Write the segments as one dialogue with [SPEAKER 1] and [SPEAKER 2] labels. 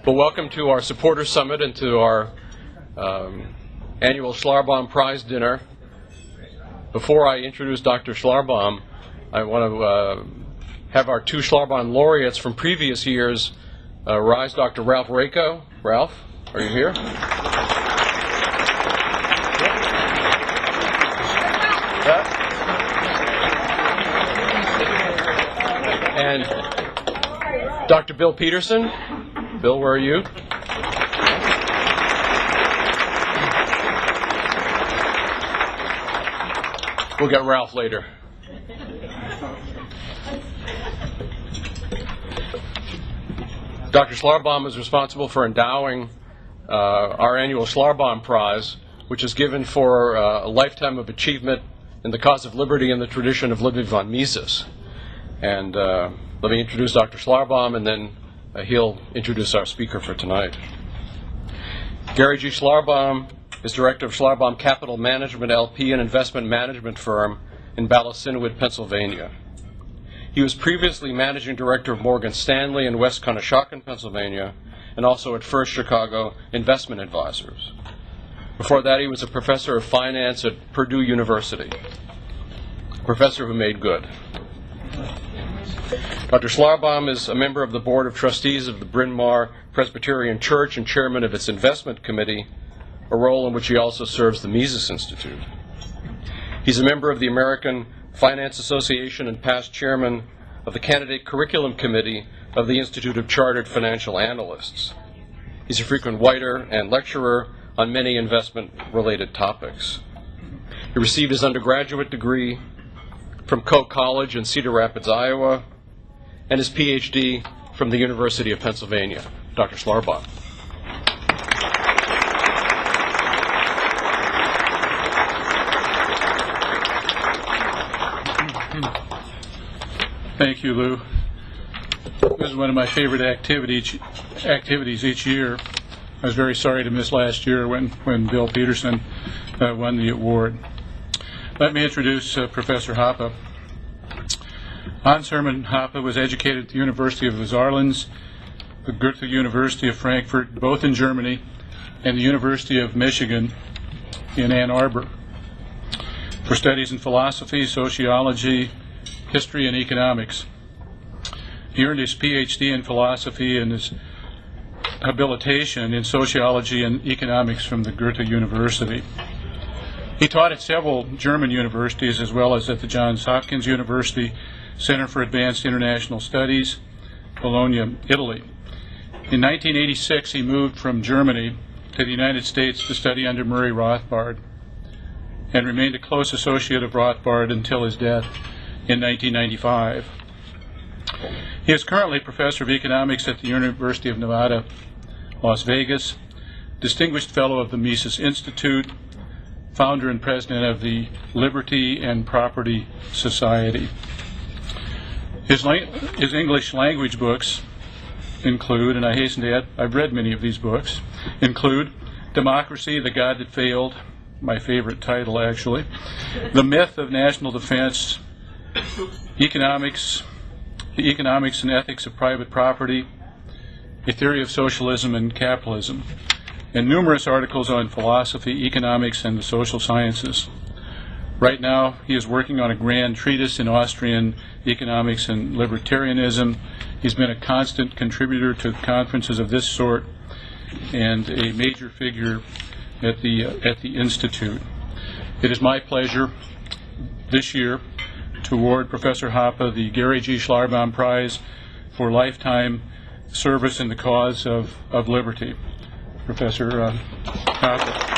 [SPEAKER 1] Well, welcome to our supporter summit and to our annual Schlarbaum Prize dinner. Before I introduce Dr. Schlarbaum, I want to have our two Schlarbaum laureates from previous years rise. Dr. Ralph Rako. Ralph, are you here? And Dr. Bill Peterson. Bill, where are you? We'll get Ralph later. Dr. Schlarbaum is responsible for endowing our annual Schlarbaum Prize, which is given for a lifetime of achievement in the cause of liberty in the tradition of Ludwig von Mises. And let me introduce Dr. Schlarbaum, and then he'll introduce our speaker for tonight. Gary G. Schlarbaum is director of Schlarbaum Capital Management LP, an investment management firm in Ballacinawood, Pennsylvania. He was previously managing director of Morgan Stanley in West Conshohocken, Pennsylvania, and also at First Chicago Investment Advisors. Before that, he was a professor of finance at Purdue University, a professor who made good. Dr. Schlarbaum is a member of the Board of Trustees of the Bryn Mawr Presbyterian Church and chairman of its investment committee, a role in which he also serves the Mises Institute. He's a member of the American Finance Association and past chairman of the Candidate Curriculum Committee of the Institute of Chartered Financial Analysts. He's a frequent writer and lecturer on many investment-related topics. He received his undergraduate degree from Coe College in Cedar Rapids, Iowa, and his PhD from the University of Pennsylvania. Dr. Schlarbaum.
[SPEAKER 2] Thank you, Lou. This is one of my favorite activities each year. I was very sorry to miss last year when Bill Peterson won the award. Let me introduce Professor Hoppe. Hans-Hermann Hoppe was educated at the University of the Saarlands, the Goethe University of Frankfurt, both in Germany, and the University of Michigan in Ann Arbor, for studies in philosophy, sociology, history, and economics. He earned his PhD in philosophy and his habilitation in sociology and economics from the Goethe University. He taught at several German universities as well as at the Johns Hopkins University Center for Advanced International Studies, Bologna, Italy. In 1986, he moved from Germany to the United States to study under Murray Rothbard and remained a close associate of Rothbard until his death in 1995. He is currently professor of economics at the University of Nevada, Las Vegas, distinguished fellow of the Mises Institute, founder and president of the Liberty and Property Society. His English language books include, and I hasten to add, I've read many of these books, include Democracy, the God That Failed, my favorite title actually, The Myth of National Defense, The Economics and Ethics of Private Property, A Theory of Socialism and Capitalism, and numerous articles on philosophy, economics, and the social sciences. Right now, he is working on a grand treatise in Austrian economics and libertarianism. He's been a constant contributor to conferences of this sort and a major figure at the Institute. It is my pleasure this year to award Professor Hoppe the Gary G. Schlarbaum Prize for lifetime service in the cause of liberty. Professor Hoppe.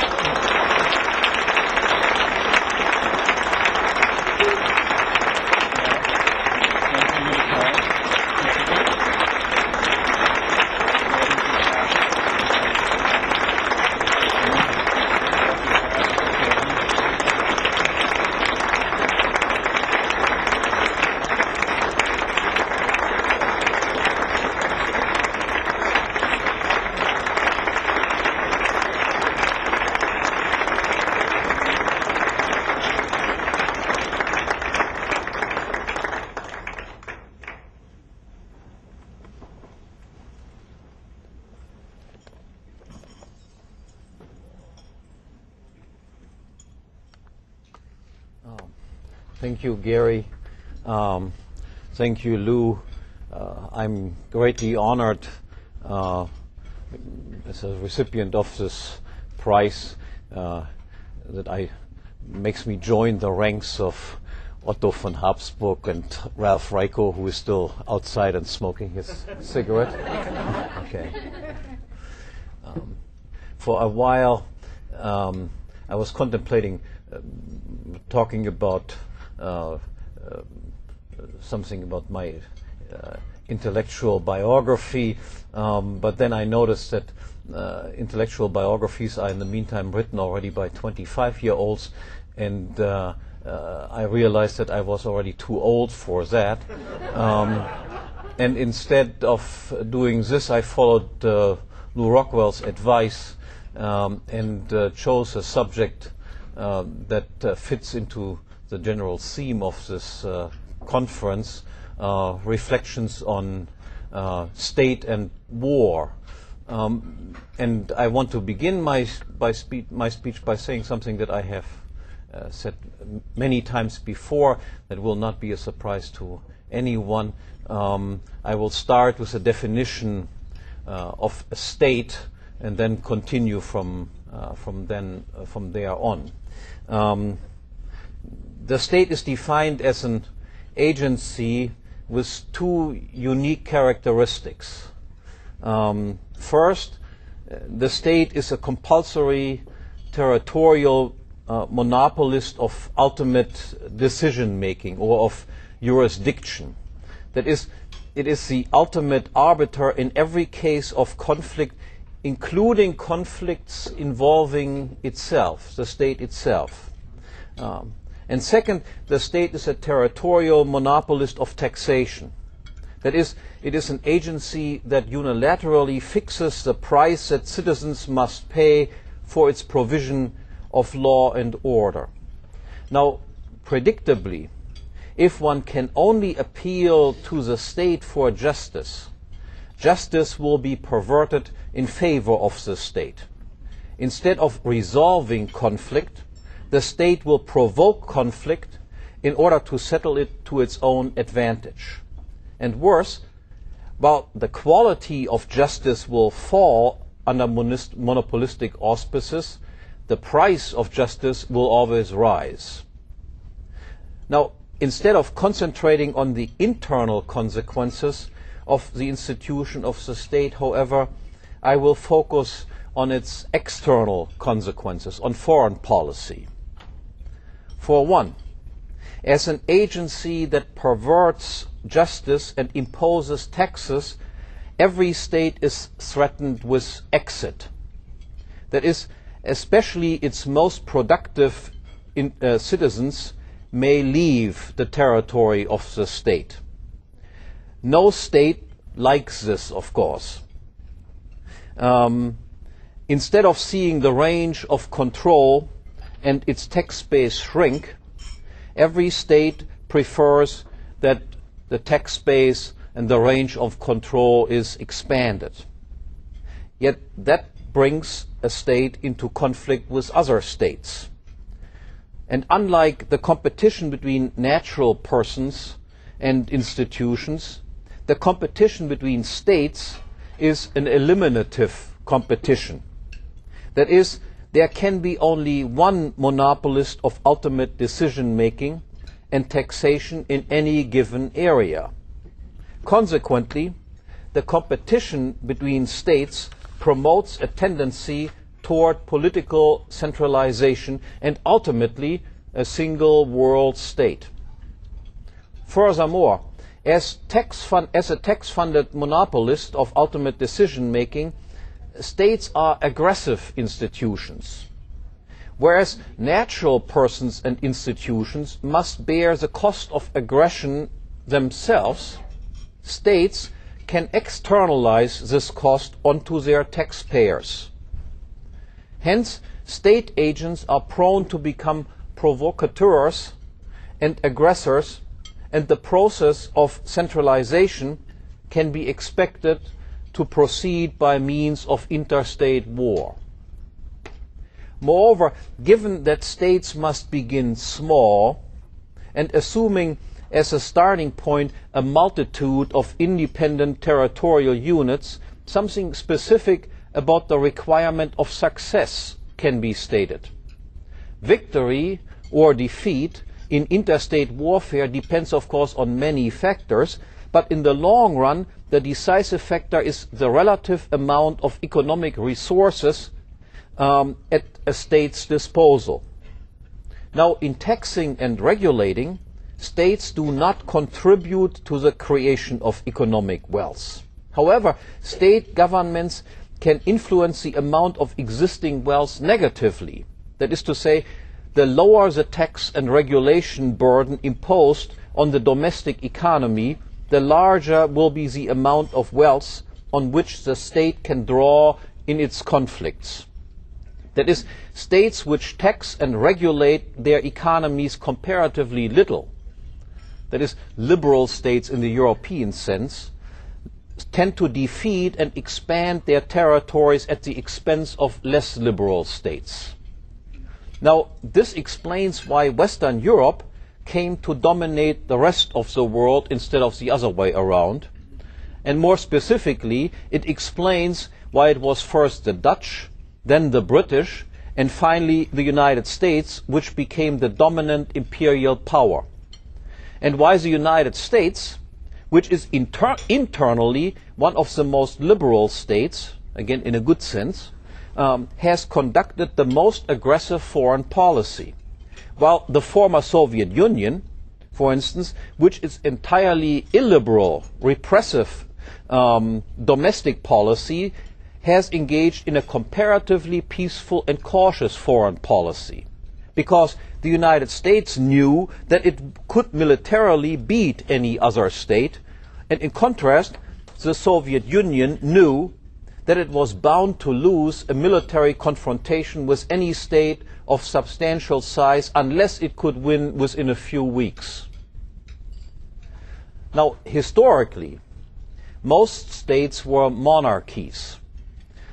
[SPEAKER 3] Thank you, Gary. Thank you, Lou. I'm greatly honored as a recipient of this prize that makes me join the ranks of Otto von Habsburg and Ralph Raico, who is still outside and smoking his cigarette. Okay. For a while, I was contemplating talking about something about my intellectual biography, but then I noticed that intellectual biographies are in the meantime written already by 25-year-olds, and I realized that I was already too old for that. And instead of doing this, I followed Lou Rockwell's advice and chose a subject that fits into the general theme of this conference, reflections on state and war. And I want to begin my speech by saying something that I have said many times before that will not be a surprise to anyone. I will start with a definition of a state and then continue from there on. The state is defined as an agency with two unique characteristics. First, the state is a compulsory territorial monopolist of ultimate decision-making or of jurisdiction. That is, it is the ultimate arbiter in every case of conflict, including conflicts involving itself, the state itself. And second, the state is a territorial monopolist of taxation. That is, it is an agency that unilaterally fixes the price that citizens must pay for its provision of law and order. Now, predictably, if one can only appeal to the state for justice, justice will be perverted in favor of the state. Instead of resolving conflict, the state will provoke conflict in order to settle it to its own advantage. And worse, while the quality of justice will fall under monopolistic auspices, the price of justice will always rise. Now, instead of concentrating on the internal consequences of the institution of the state, however, I will focus on its external consequences, on foreign policy. For one, as an agency that perverts justice and imposes taxes, every state is threatened with exit. That is, especially its most productive citizens may leave the territory of the state. No state likes this, of course. Instead of seeing the range of control and its tax base shrink, every state prefers that the tax base and the range of control is expanded. Yet that brings a state into conflict with other states. And unlike the competition between natural persons and institutions, the competition between states is an eliminative competition. That is, there can be only one monopolist of ultimate decision-making and taxation in any given area. Consequently, the competition between states promotes a tendency toward political centralization and ultimately a single world state. Furthermore, as a tax-funded monopolist of ultimate decision-making, states are aggressive institutions, whereas natural persons and institutions must bear the cost of aggression themselves. States can externalize this cost onto their taxpayers. Hence, state agents are prone to become provocateurs and aggressors, and the process of centralization can be expected to proceed by means of interstate war. Moreover, given that states must begin small and assuming as a starting point a multitude of independent territorial units, something specific about the requirement of success can be stated. Victory or defeat in interstate warfare depends, of course, on many factors, but in the long run, the decisive factor is the relative amount of economic resources at a state's disposal. Now, in taxing and regulating, states do not contribute to the creation of economic wealth. However, state governments can influence the amount of existing wealth negatively. That is to say, the lower the tax and regulation burden imposed on the domestic economy, the larger will be the amount of wealth on which the state can draw in its conflicts. That is, states which tax and regulate their economies comparatively little, that is, liberal states in the European sense, tend to defeat and expand their territories at the expense of less liberal states. Now, this explains why Western Europe came to dominate the rest of the world instead of the other way around. And more specifically, it explains why it was first the Dutch, then the British, and finally the United States, which became the dominant imperial power. And why the United States, which is internally one of the most liberal states, again in a good sense, has conducted the most aggressive foreign policy. While the former Soviet Union, for instance, which is entirely illiberal, repressive domestic policy, has engaged in a comparatively peaceful and cautious foreign policy. Because the United States knew that it could militarily beat any other state, and in contrast, the Soviet Union knew that it was bound to lose a military confrontation with any state of substantial size unless it could win within a few weeks. Now, historically, most states were monarchies,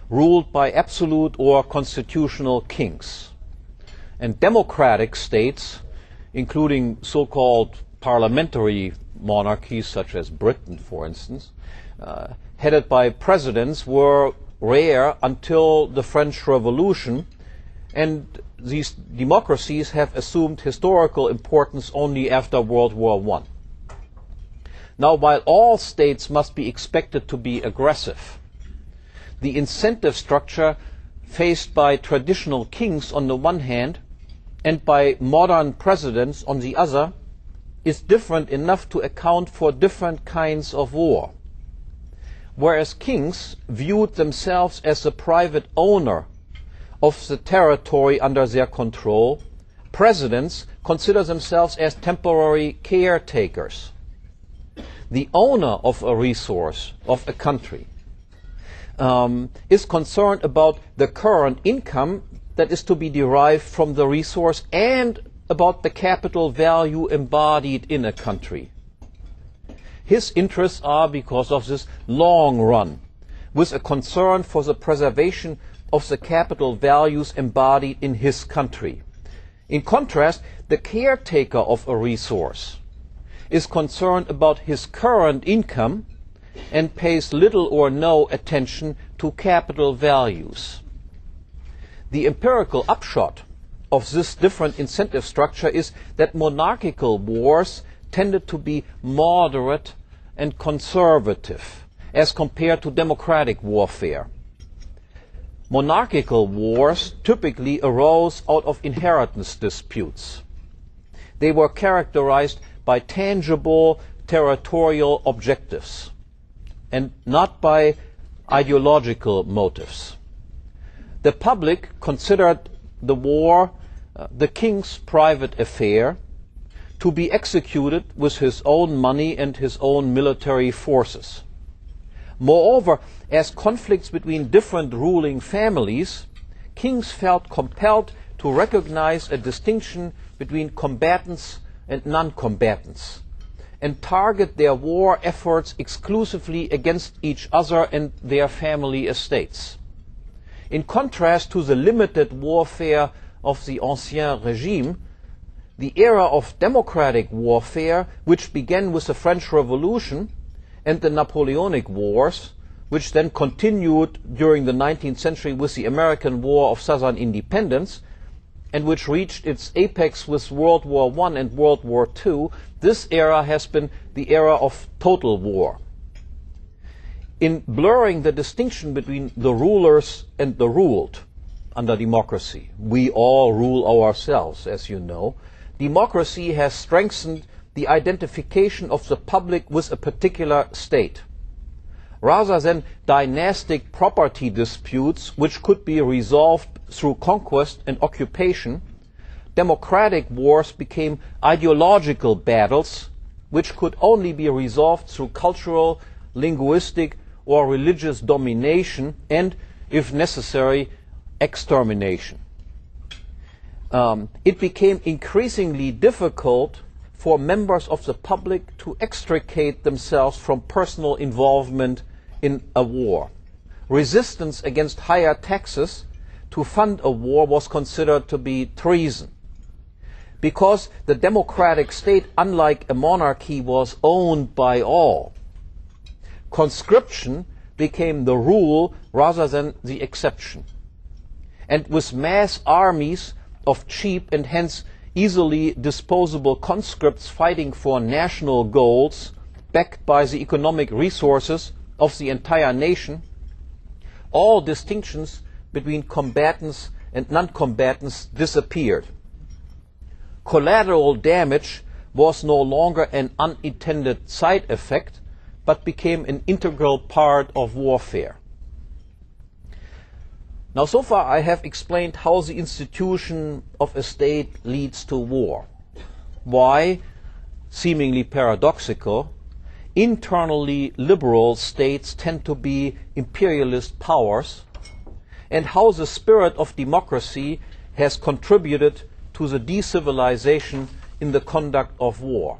[SPEAKER 3] ruled by absolute or constitutional kings. And democratic states, including so-called parliamentary monarchies such as Britain, for instance, headed by presidents, were rare until the French Revolution, and these democracies have assumed historical importance only after World War I. Now, while all states must be expected to be aggressive, the incentive structure faced by traditional kings on the one hand and by modern presidents on the other is different enough to account for different kinds of war. Whereas kings viewed themselves as the private owner of the territory under their control, presidents consider themselves as temporary caretakers. The owner of a resource, of a country, is concerned about the current income that is to be derived from the resource and about the capital value embodied in a country. His interests are, because of this, long run, with a concern for the preservation of the capital values embodied in his country. In contrast, the caretaker of a resource is concerned about his current income and pays little or no attention to capital values. The empirical upshot of this different incentive structure is that monarchical wars tended to be moderate and conservative as compared to democratic warfare. Monarchical wars typically arose out of inheritance disputes. They were characterized by tangible territorial objectives and not by ideological motives. The public considered the war the king's private affair, to be executed with his own money and his own military forces. Moreover, as conflicts between different ruling families, kings felt compelled to recognize a distinction between combatants and non-combatants, and target their war efforts exclusively against each other and their family estates. In contrast to the limited warfare of the Ancien Regime, the era of democratic warfare, which began with the French Revolution and the Napoleonic Wars, which then continued during the 19th century with the American War of Southern Independence, and which reached its apex with World War I and World War II, this era has been the era of total war. In blurring the distinction between the rulers and the ruled under democracy, we all rule ourselves, as you know, democracy has strengthened the identification of the public with a particular state. Rather than dynastic property disputes which could be resolved through conquest and occupation, democratic wars became ideological battles which could only be resolved through cultural, linguistic, or religious domination and, if necessary, extermination. It became increasingly difficult for members of the public to extricate themselves from personal involvement in a war. Resistance against higher taxes to fund a war was considered to be treason. Because the democratic state, unlike a monarchy, was owned by all, conscription became the rule rather than the exception. And with mass armies of cheap and hence easily disposable conscripts fighting for national goals, backed by the economic resources of the entire nation, all distinctions between combatants and non-combatants disappeared. Collateral damage was no longer an unintended side effect, but became an integral part of warfare. Now, so far I have explained how the institution of a state leads to war, why, seemingly paradoxical, internally liberal states tend to be imperialist powers, and how the spirit of democracy has contributed to the decivilization in the conduct of war.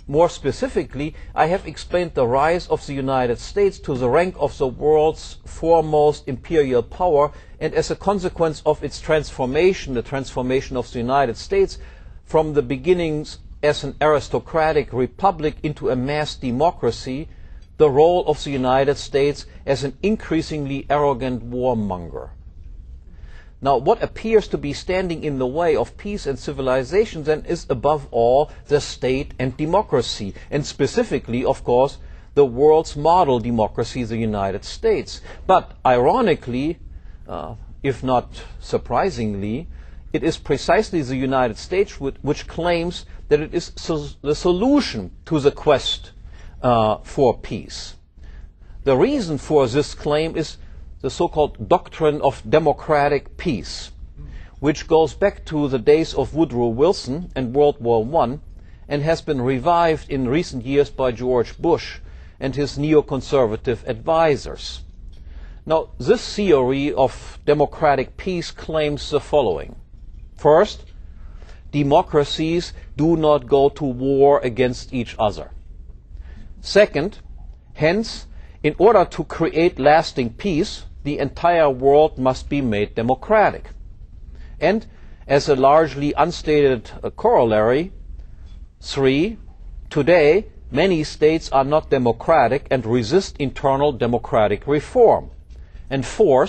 [SPEAKER 3] More specifically, I have explained the rise of the United States to the rank of the world's foremost imperial power, and as a consequence of its transformation, the transformation of the United States from the beginnings as an aristocratic republic into a mass democracy, the role of the United States as an increasingly arrogant warmonger. Now, what appears to be standing in the way of peace and civilization then is above all the state and democracy, and specifically, of course, the world's model democracy, the United States. But ironically, if not surprisingly, it is precisely the United States which claims that it is the solution to the quest for peace. The reason for this claim is the so-called doctrine of democratic peace, which goes back to the days of Woodrow Wilson and World War I, and has been revived in recent years by George Bush and his neoconservative advisors. Now, this theory of democratic peace claims the following. First, democracies do not go to war against each other. Second, hence, in order to create lasting peace, the entire world must be made democratic. And, as a largely unstated corollary, 3, today, many states are not democratic and resist internal democratic reform. And 4,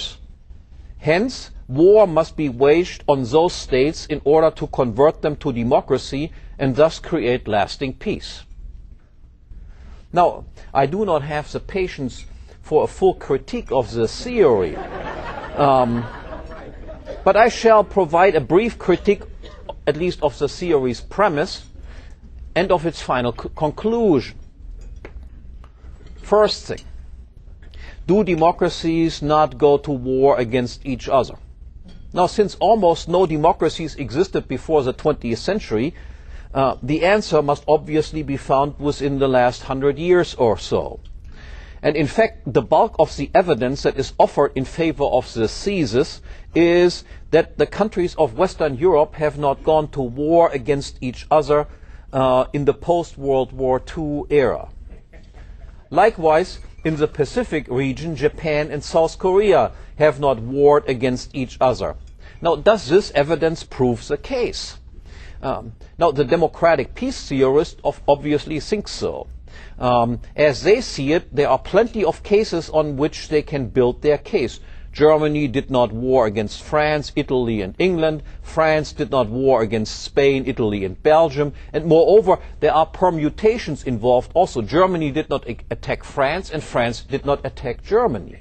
[SPEAKER 3] hence, war must be waged on those states in order to convert them to democracy and thus create lasting peace. Now, I do not have the patience for a full critique of this theory, but I shall provide a brief critique, at least of the theory's premise and of its final conclusion. First thing, do democracies not go to war against each other? Now, since almost no democracies existed before the 20th century, the answer must obviously be found within the last 100 years or so. And in fact, the bulk of the evidence that is offered in favor of this thesis is that the countries of Western Europe have not gone to war against each other in the post-World War II era. Likewise, in the Pacific region, Japan and South Korea have not warred against each other. Now, does this evidence prove the case? Now, the democratic peace theorists obviously think so. As they see it, there are plenty of cases on which they can build their case. Germany did not war against France, Italy, and England. France did not war against Spain, Italy, and Belgium. And moreover, there are permutations involved also. Germany did not attack France, and France did not attack Germany.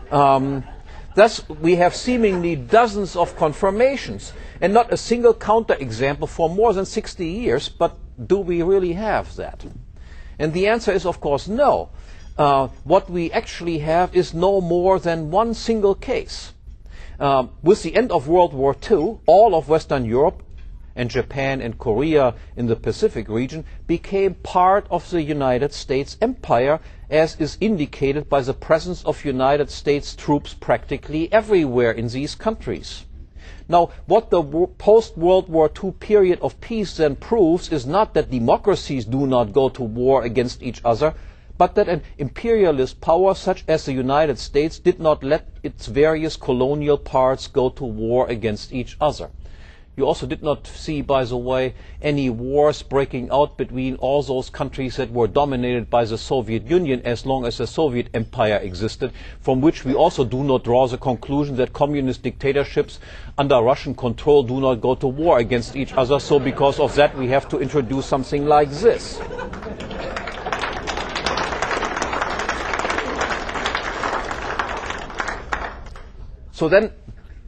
[SPEAKER 3] Thus, we have seemingly dozens of confirmations, and not a single counterexample for more than 60 years. But do we really have that? And the answer is, of course, no. What we actually have is no more than one single case. With the end of World War II, all of Western Europe and Japan and Korea in the Pacific region became part of the United States empire, as is indicated by the presence of United States troops practically everywhere in these countries. Now, what the post-World War II period of peace then proves is not that democracies do not go to war against each other, but that an imperialist power such as the United States did not let its various colonial parts go to war against each other. You also did not see, by the way, any wars breaking out between all those countries that were dominated by the Soviet Union as long as the Soviet Empire existed, from which we also do not draw the conclusion that communist dictatorships under Russian control do not go to war against each other. So because of that, we have to introduce something like this. So then,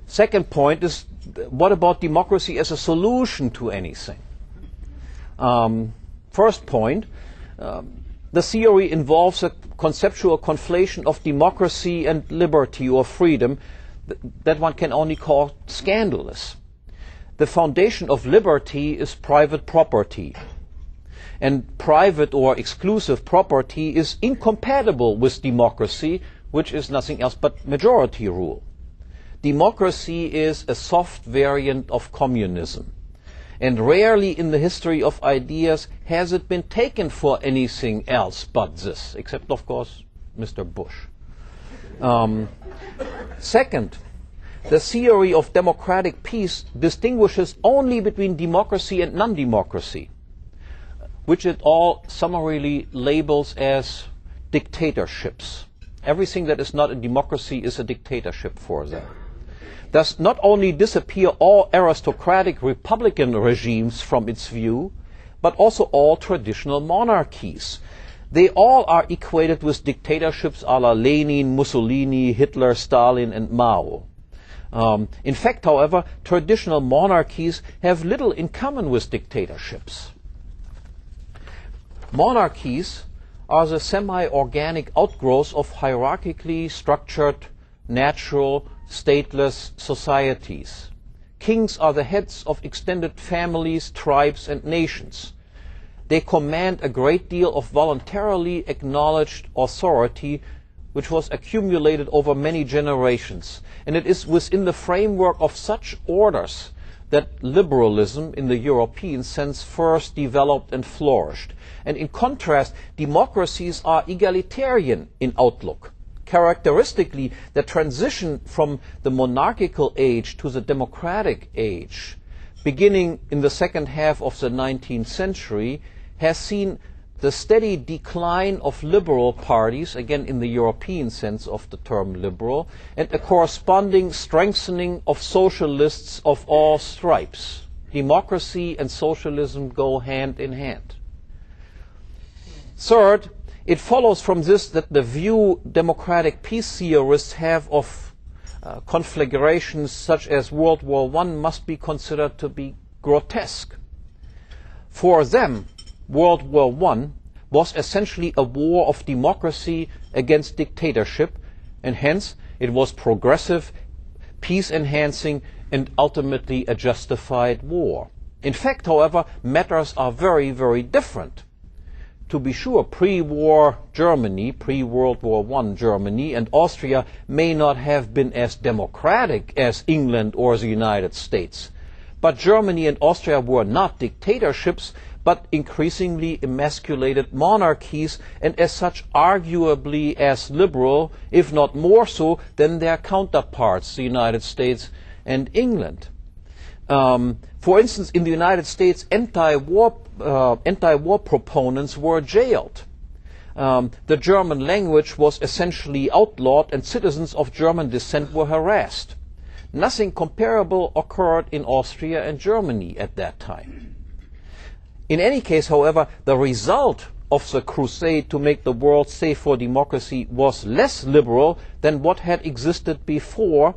[SPEAKER 3] second point is, what about democracy as a solution to anything? First point, the theory involves a conceptual conflation of democracy and liberty or freedom that one can only call scandalous. The foundation of liberty is private property. And private or exclusive property is incompatible with democracy, which is nothing else but majority rule. Democracy is a soft variant of communism, and rarely in the history of ideas has it been taken for anything else but this, except, of course, Mr. Bush. Second, the theory of democratic peace distinguishes only between democracy and non-democracy, which it all summarily labels as dictatorships. Everything that is not a democracy is a dictatorship for them. Thus, not only disappear all aristocratic republican regimes from its view, but also all traditional monarchies. They all are equated with dictatorships a la Lenin, Mussolini, Hitler, Stalin, and Mao. In fact, however, traditional monarchies have little in common with dictatorships. Monarchies are the semi-organic outgrowths of hierarchically structured, natural, stateless societies. Kings are the heads of extended families, tribes, and nations. They command a great deal of voluntarily acknowledged authority, which was accumulated over many generations. And it is within the framework of such orders that liberalism, in the European sense, first developed and flourished. And in contrast, democracies are egalitarian in outlook. Characteristically, the transition from the monarchical age to the democratic age, beginning in the second half of the 19th century, has seen the steady decline of liberal parties, again in the European sense of the term liberal, and a corresponding strengthening of socialists of all stripes. Democracy and socialism go hand in hand. Third, it follows from this that the view democratic peace theorists have of conflagrations such as World War I must be considered to be grotesque. For them, World War I was essentially a war of democracy against dictatorship, and hence it was progressive, peace-enhancing, and ultimately a justified war. In fact, however, matters are very, very different. To be sure, pre-war Germany, pre-World War I Germany and Austria may not have been as democratic as England or the United States. But Germany and Austria were not dictatorships, but increasingly emasculated monarchies, and as such arguably as liberal, if not more so, than their counterparts, the United States and England. For instance, in the United States, anti-war proponents were jailed. The German language was essentially outlawed and citizens of German descent were harassed. Nothing comparable occurred in Austria and Germany at that time. In any case, however, the result of the crusade to make the world safe for democracy was less liberal than what had existed before,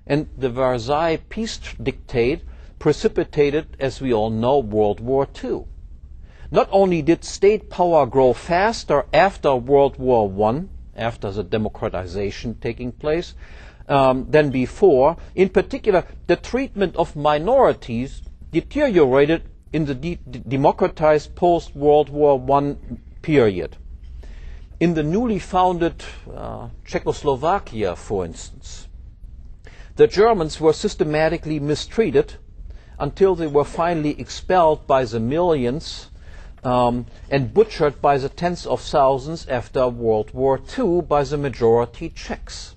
[SPEAKER 3] and the Versailles Peace Dictate precipitated, as we all know, World War II. Not only did state power grow faster after World War I, after the democratization taking place, than before, in particular, the treatment of minorities deteriorated in the democratized post-World War I period. In the newly founded Czechoslovakia, for instance, the Germans were systematically mistreated until they were finally expelled by the millions and butchered by the tens of thousands after World War II by the majority Czechs.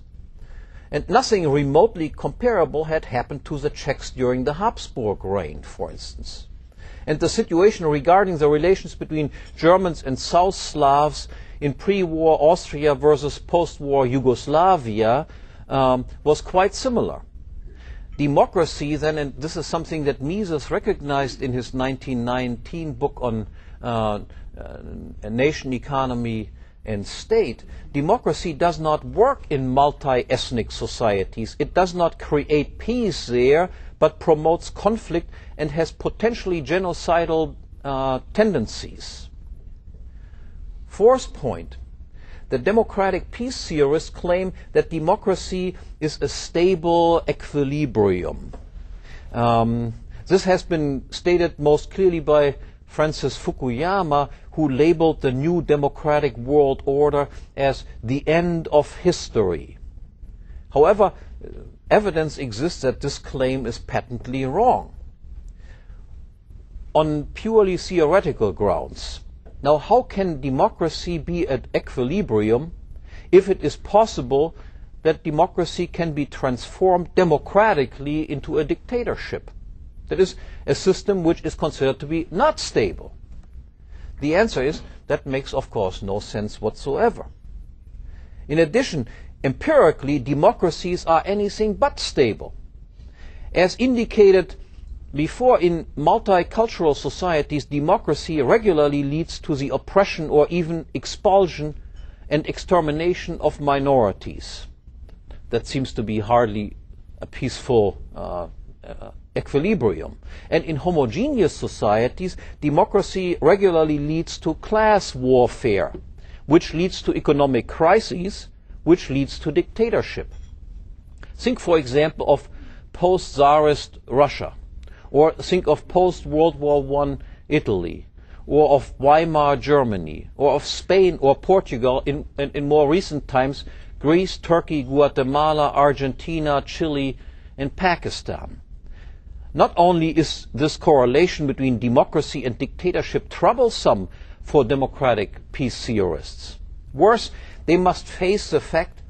[SPEAKER 3] And nothing remotely comparable had happened to the Czechs during the Habsburg reign, for instance. And the situation regarding the relations between Germans and South Slavs in pre-war Austria versus post-war Yugoslavia was quite similar. Democracy then, and this is something that Mises recognized in his 1919 book on nation, economy, and state, democracy does not work in multi-ethnic societies. It does not create peace there, but promotes conflict and has potentially genocidal tendencies. Fourth point, the democratic peace theorists claim that democracy is a stable equilibrium. This has been stated most clearly by Francis Fukuyama, who labeled the new democratic world order as the end of history. However, evidence exists that this claim is patently wrong on purely theoretical grounds. Now, how can democracy be at equilibrium if it is possible that democracy can be transformed democratically into a dictatorship? That is, a system which is considered to be not stable. The answer is that makes, of course, no sense whatsoever. In addition, empirically, democracies are anything but stable. As indicated before, in multicultural societies, democracy regularly leads to the oppression or even expulsion and extermination of minorities. That seems to be hardly a peaceful equilibrium. And in homogeneous societies, democracy regularly leads to class warfare, which leads to economic crises, which leads to dictatorship. Think, for example, of post-Tsarist Russia, or think of post-World War I Italy, or of Weimar Germany, or of Spain or Portugal in more recent times, Greece, Turkey, Guatemala, Argentina, Chile, and Pakistan. Not only is this correlation between democracy and dictatorship troublesome for democratic peace theorists, worse, they must face the fact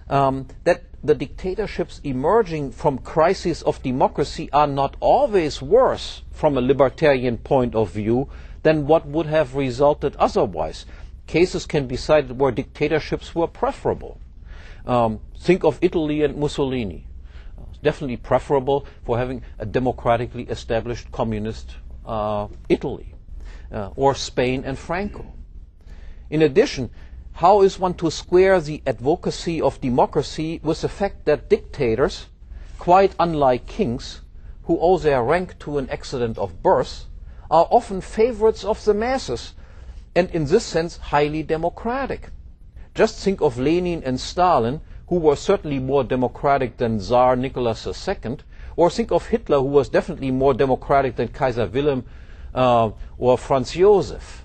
[SPEAKER 3] that the dictatorships emerging from crises of democracy are not always worse from a libertarian point of view than what would have resulted otherwise. Cases can be cited where dictatorships were preferable. Think of Italy and Mussolini. Definitely preferable for having a democratically established communist Italy, or Spain and Franco. In addition, how is one to square the advocacy of democracy with the fact that dictators, quite unlike kings, who owe their rank to an accident of birth, are often favorites of the masses, and in this sense highly democratic? Just think of Lenin and Stalin, who were certainly more democratic than Tsar Nicholas II, or think of Hitler, who was definitely more democratic than Kaiser Wilhelm or Franz Josef.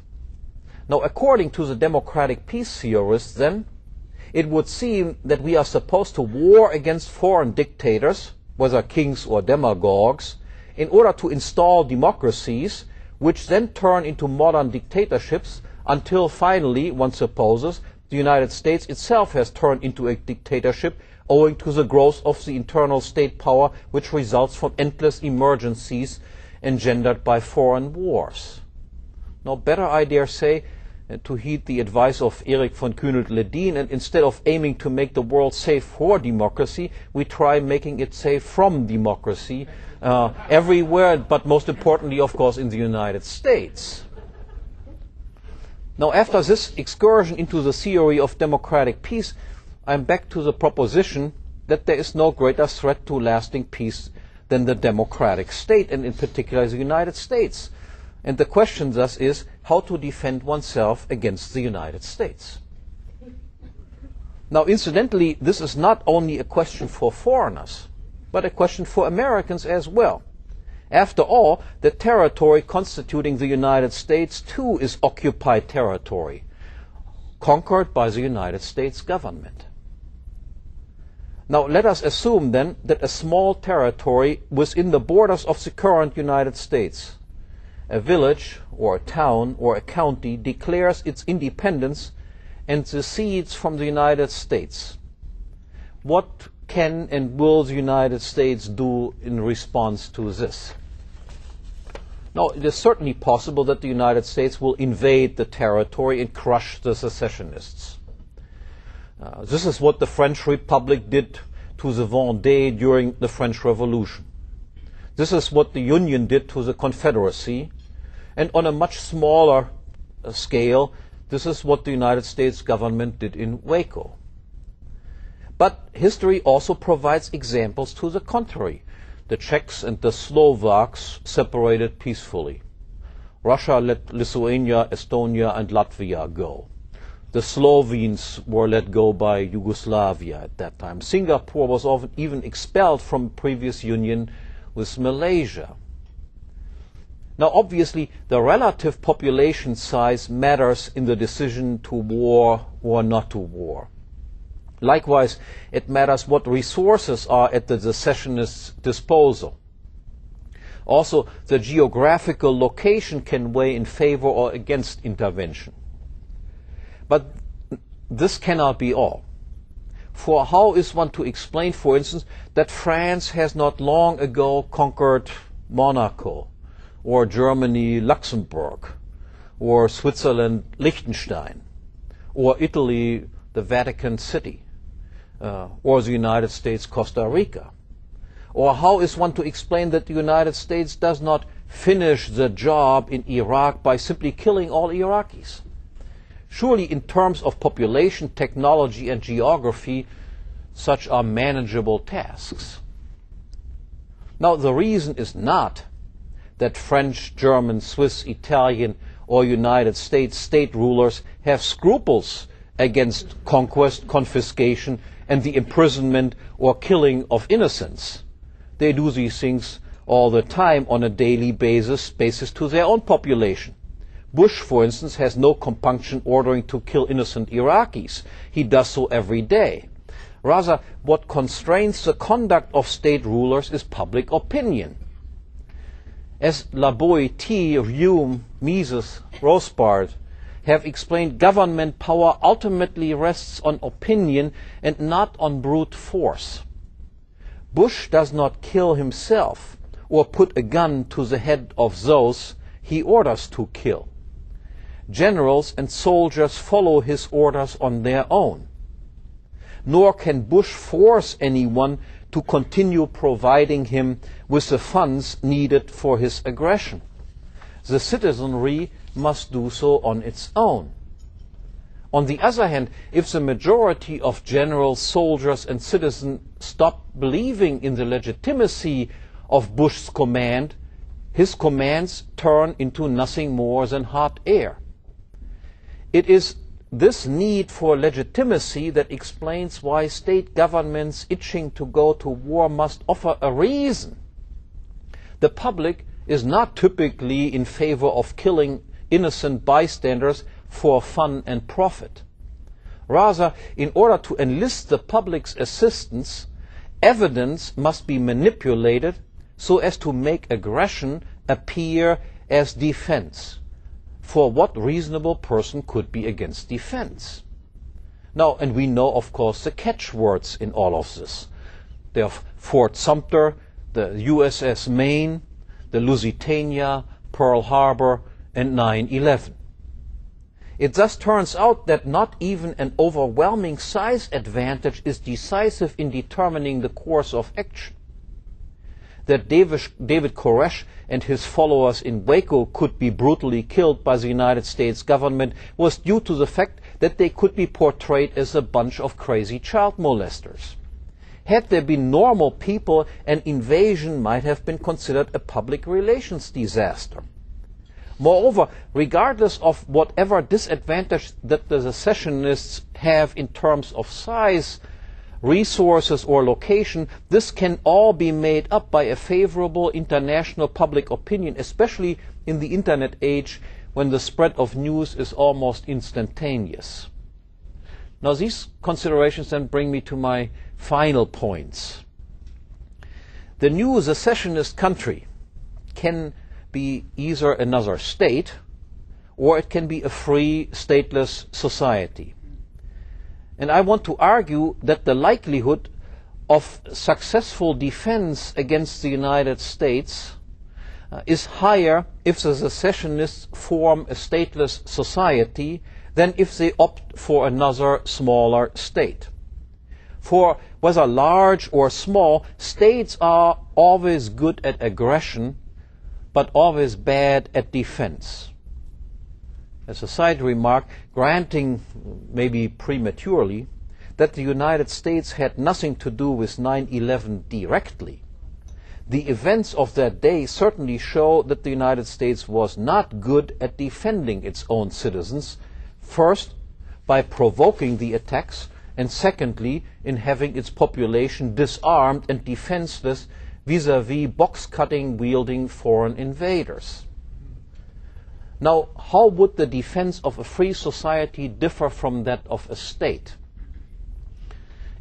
[SPEAKER 3] Now, according to the democratic peace theorists, then, it would seem that we are supposed to war against foreign dictators, whether kings or demagogues, in order to install democracies, which then turn into modern dictatorships, until finally, one supposes, the United States itself has turned into a dictatorship owing to the growth of the internal state power which results from endless emergencies engendered by foreign wars. Now, better, I dare say, to heed the advice of Erich von Kühnelt-Ledin, and instead of aiming to make the world safe for democracy, we try making it safe from democracy everywhere, but most importantly, of course, in the United States. Now, after this excursion into the theory of democratic peace, I'm back to the proposition that there is no greater threat to lasting peace than the democratic state, and in particular the United States. And the question thus is how to defend oneself against the United States. Now, incidentally, this is not only a question for foreigners, but a question for Americans as well. After all, the territory constituting the United States too is occupied territory, conquered by the United States government. Now, let us assume then that a small territory within the borders of the current United States, a village or a town or a county, declares its independence and secedes from the United States. What can and will the United States do in response to this? Now, it is certainly possible that the United States will invade the territory and crush the secessionists. This is what the French Republic did to the Vendée during the French Revolution. This is what the Union did to the Confederacy. And on a much smaller scale, this is what the United States government did in Waco. But history also provides examples to the contrary. The Czechs and the Slovaks separated peacefully. Russia let Lithuania, Estonia and Latvia go. The Slovenes were let go by Yugoslavia at that time. Singapore was often even expelled from previous union with Malaysia. Now, obviously, the relative population size matters in the decision to war or not to war. Likewise, it matters what resources are at the secessionists' disposal. Also, the geographical location can weigh in favor or against intervention. But this cannot be all. For how is one to explain, for instance, that France has not long ago conquered Monaco, or Germany, Luxembourg, or Switzerland, Liechtenstein, or Italy, the Vatican City, or the United States, Costa Rica? Or how is one to explain that the United States does not finish the job in Iraq by simply killing all Iraqis? Surely, in terms of population, technology, and geography, such are manageable tasks. Now, the reason is not that French, German, Swiss, Italian, or United States state rulers have scruples against conquest, confiscation, and the imprisonment or killing of innocents. They do these things all the time on a daily basis to their own population. Bush, for instance, has no compunction ordering to kill innocent Iraqis. He does so every day. Rather, what constrains the conduct of state rulers is public opinion. As La Boétie, Hume, Mises, Rothbard have explained, government power ultimately rests on opinion and not on brute force. Bush does not kill himself or put a gun to the head of those he orders to kill. Generals and soldiers follow his orders on their own. Nor can Bush force anyone to continue providing him with the funds needed for his aggression. The citizenry must do so on its own. On the other hand, if the majority of generals, soldiers, and citizens stop believing in the legitimacy of Bush's command, his commands turn into nothing more than hot air. It is this need for legitimacy that explains why state governments itching to go to war must offer a reason. The public is not typically in favor of killing innocent bystanders for fun and profit. Rather, in order to enlist the public's assistance, evidence must be manipulated so as to make aggression appear as defense. For what reasonable person could be against defense? Now, and we know, of course, the catchwords in all of this. They are Fort Sumter, the USS Maine, the Lusitania, Pearl Harbor, and 9/11. It thus turns out that not even an overwhelming size advantage is decisive in determining the course of action. That David Koresh and his followers in Waco could be brutally killed by the United States government was due to the fact that they could be portrayed as a bunch of crazy child molesters. Had there been normal people, an invasion might have been considered a public relations disaster. Moreover, regardless of whatever disadvantage that the secessionists have in terms of size, resources, or location, this can all be made up by a favorable international public opinion, especially in the Internet age when the spread of news is almost instantaneous. Now, these considerations then bring me to my final points. The new secessionist country can be either another state or it can be a free, stateless society. And I want to argue that the likelihood of successful defense against the United States is higher if the secessionists form a stateless society than if they opt for another smaller state. For whether large or small, states are always good at aggression, but always bad at defense. As a side remark, granting, maybe prematurely, that the United States had nothing to do with 9/11 directly, the events of that day certainly show that the United States was not good at defending its own citizens, first by provoking the attacks, and secondly in having its population disarmed and defenseless vis-à-vis box-cutting wielding foreign invaders. Now, how would the defense of a free society differ from that of a state?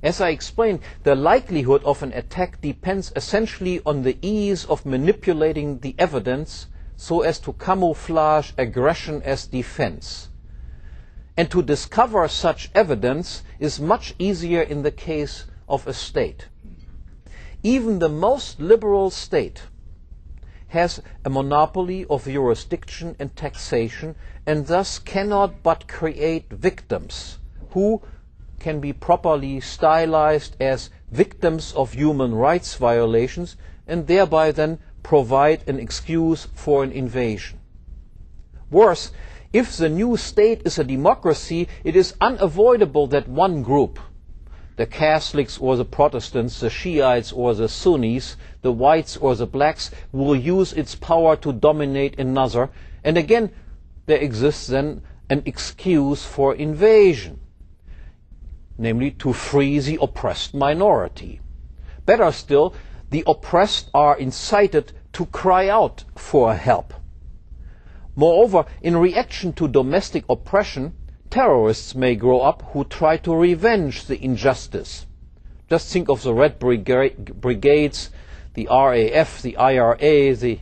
[SPEAKER 3] As I explained, the likelihood of an attack depends essentially on the ease of manipulating the evidence so as to camouflage aggression as defense. And to discover such evidence is much easier in the case of a state. Even the most liberal state has a monopoly of jurisdiction and taxation, and thus cannot but create victims who can be properly stylized as victims of human rights violations and thereby then provide an excuse for an invasion. Worse, if the new state is a democracy, it is unavoidable that one group, the Catholics or the Protestants, the Shiites or the Sunnis, the whites or the blacks, will use its power to dominate another, and again there exists then an excuse for invasion, namely to free the oppressed minority. Better still, the oppressed are incited to cry out for help. Moreover, in reaction to domestic oppression, terrorists may grow up who try to revenge the injustice. Just think of the Red Brigades, the RAF, the IRA, the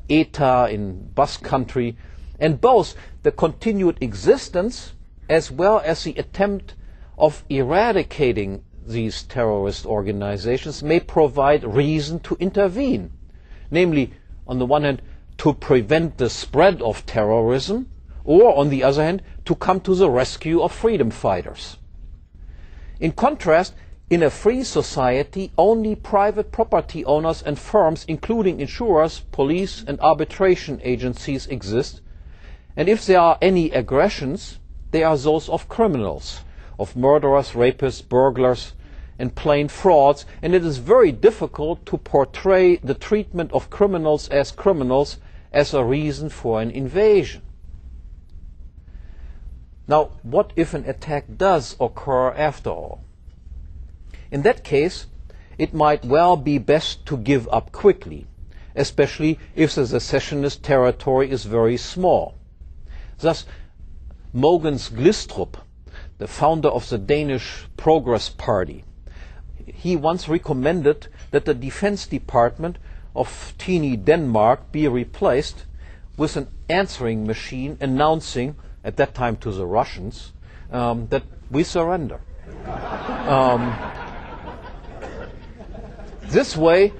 [SPEAKER 3] ETA in Basque Country, and both the continued existence as well as the attempt of eradicating these terrorist organizations may provide reason to intervene, namely, on the one hand, to prevent the spread of terrorism, or, on the other hand, to come to the rescue of freedom fighters. In contrast, in a free society, only private property owners and firms, including insurers, police, and arbitration agencies exist, and if there are any aggressions, they are those of criminals, of murderers, rapists, burglars, and plain frauds, and it is very difficult to portray the treatment of criminals as a reason for an invasion. Now, what if an attack does occur after all? In that case, it might well be best to give up quickly, especially if the secessionist territory is very small. Thus, Mogens Glistrup, the founder of the Danish Progress Party, he once recommended that the Defense Department of teeny Denmark be replaced with an answering machine announcing, at that time to the Russians, that we surrender. This way,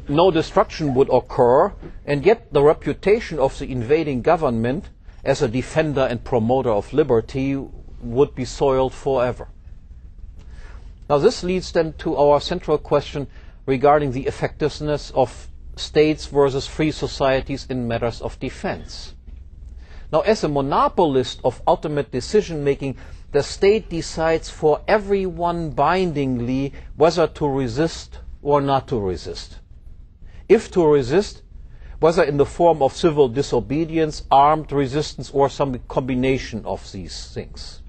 [SPEAKER 3] no destruction would occur, and yet the reputation of the invading government as a defender and promoter of liberty would be soiled forever. Now this leads then to our central question regarding the effectiveness of states versus free societies in matters of defense. Now, as a monopolist of ultimate decision-making, the state decides for everyone bindingly whether to resist or not to resist. If to resist, whether in the form of civil disobedience, armed resistance, or some combination of these things.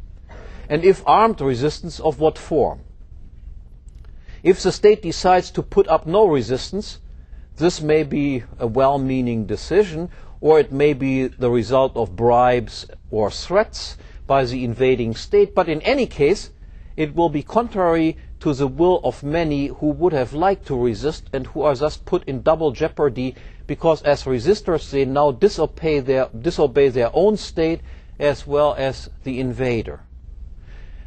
[SPEAKER 3] And if armed resistance, of what form? If the state decides to put up no resistance, this may be a well-meaning decision, or it may be the result of bribes or threats by the invading state, but in any case, it will be contrary to the will of many who would have liked to resist and who are thus put in double jeopardy, because as resistors they now disobey their own state as well as the invader.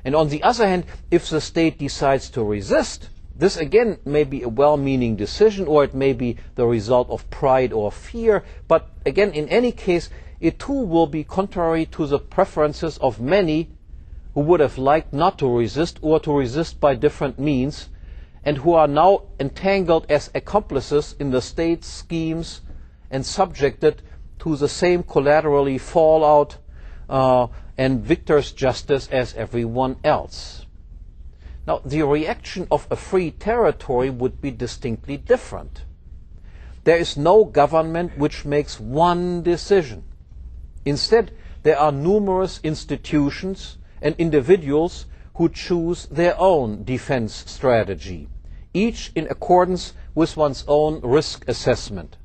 [SPEAKER 3] And on the other hand, if the state decides to resist, this again may be a well-meaning decision, or it may be the result of pride or fear, but again, in any case, it too will be contrary to the preferences of many who would have liked not to resist, or to resist by different means, and who are now entangled as accomplices in the state's schemes and subjected to the same collaterally fallout and victor's justice as everyone else. Now, the reaction of a free territory would be distinctly different. There is no government which makes one decision. Instead, there are numerous institutions and individuals who choose their own defense strategy, each in accordance with one's own risk assessment.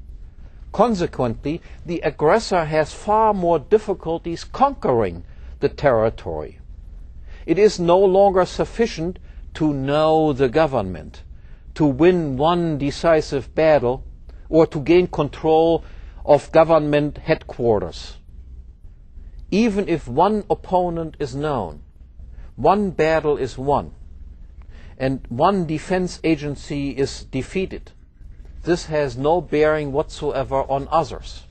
[SPEAKER 3] Consequently, the aggressor has far more difficulties conquering the territory. It is no longer sufficient to know the government, to win one decisive battle, or to gain control of government headquarters. Even if one opponent is known, one battle is won, and one defense agency is defeated, this has no bearing whatsoever on others.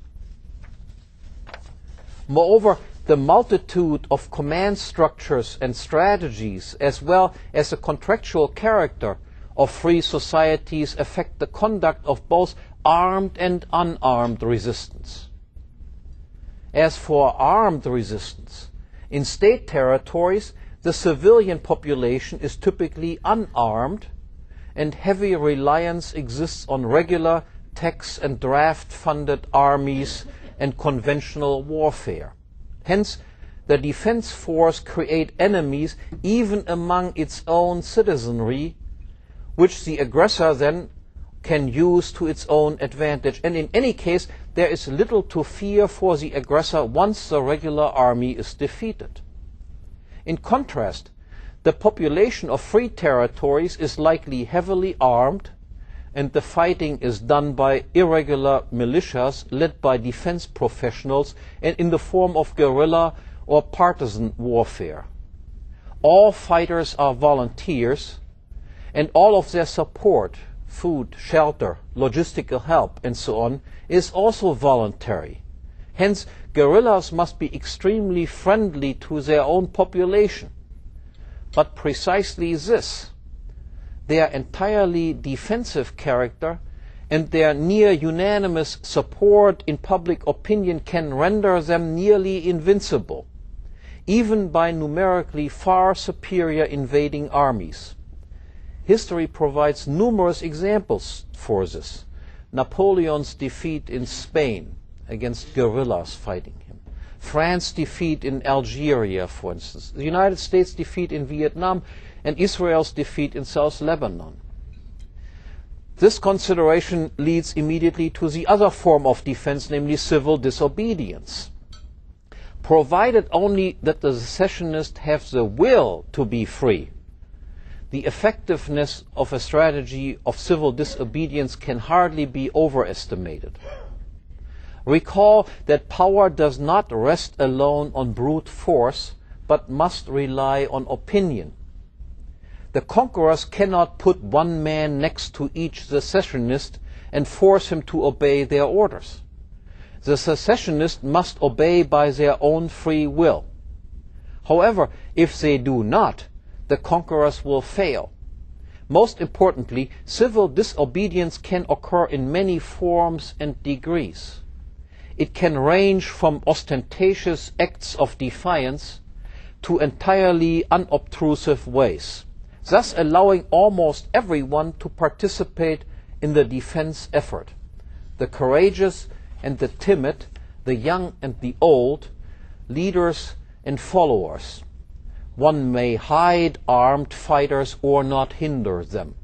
[SPEAKER 3] Moreover, the multitude of command structures and strategies, as well as the contractual character of free societies, affect the conduct of both armed and unarmed resistance. As for armed resistance, in state territories, the civilian population is typically unarmed, and heavy reliance exists on regular tax and draft-funded armies and conventional warfare. Hence, the defense force creates enemies even among its own citizenry, which the aggressor then can use to its own advantage. And in any case, there is little to fear for the aggressor once the regular army is defeated. In contrast, the population of free territories is likely heavily armed, and the fighting is done by irregular militias led by defense professionals and in the form of guerrilla or partisan warfare. All fighters are volunteers, and all of their support, food, shelter, logistical help, and so on, is also voluntary. Hence, guerrillas must be extremely friendly to their own population. But precisely this, their entirely defensive character and their near unanimous support in public opinion, can render them nearly invincible, even by numerically far superior invading armies. History provides numerous examples for this. Napoleon's defeat in Spain against guerrillas fighting him. France's defeat in Algeria, for instance. The United States' defeat in Vietnam, and Israel's defeat in South Lebanon. This consideration leads immediately to the other form of defense, namely civil disobedience. Provided only that the secessionists have the will to be free, the effectiveness of a strategy of civil disobedience can hardly be overestimated. Recall that power does not rest alone on brute force, but must rely on opinion. The conquerors cannot put one man next to each secessionist and force him to obey their orders. The secessionists must obey by their own free will. However, if they do not, the conquerors will fail. Most importantly, civil disobedience can occur in many forms and degrees. It can range from ostentatious acts of defiance to entirely unobtrusive ways, thus allowing almost everyone to participate in the defense effort. The courageous and the timid, the young and the old, leaders and followers. One may hide armed fighters or not hinder them.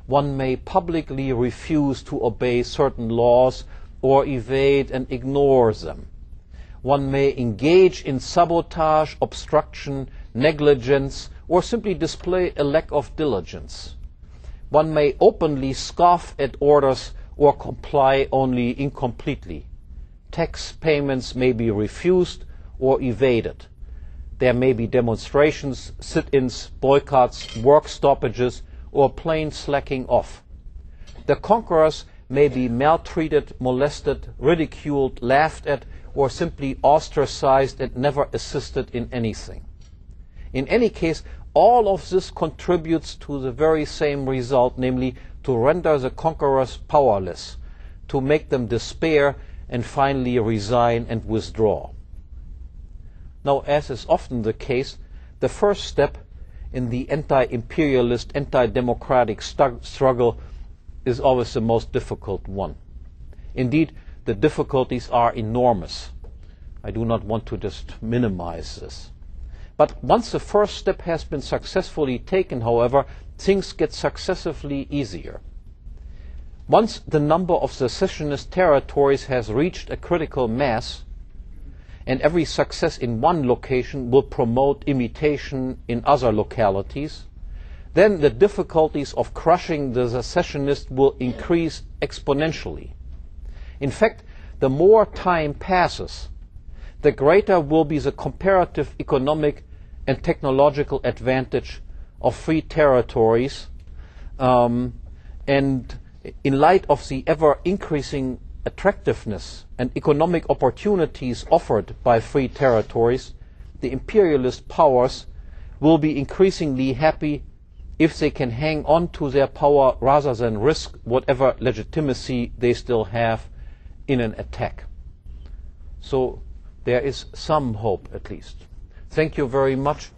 [SPEAKER 3] One may publicly refuse to obey certain laws or evade and ignore them. One may engage in sabotage, obstruction, negligence, or simply display a lack of diligence. One may openly scoff at orders or comply only incompletely. Tax payments may be refused or evaded. There may be demonstrations, sit-ins, boycotts, work stoppages, or plain slacking off. The conquerors may be maltreated, molested, ridiculed, laughed at, or simply ostracized and never assisted in anything. In any case, all of this contributes to the very same result, namely to render the conquerors powerless, to make them despair and finally resign and withdraw. Now, as is often the case, the first step in the anti-imperialist, anti-democratic struggle is always the most difficult one. Indeed, the difficulties are enormous. I do not want to just minimize this. But once the first step has been successfully taken, however, things get successively easier. Once the number of secessionist territories has reached a critical mass, and every success in one location will promote imitation in other localities, then the difficulties of crushing the secessionists will increase exponentially. In fact, the more time passes, the greater will be the comparative economic and technological advantage of free territories, and in light of the ever-increasing attractiveness and economic opportunities offered by free territories, the imperialist powers will be increasingly happy if they can hang on to their power rather than risk whatever legitimacy they still have in an attack. So there is some hope, at least. Thank you very much.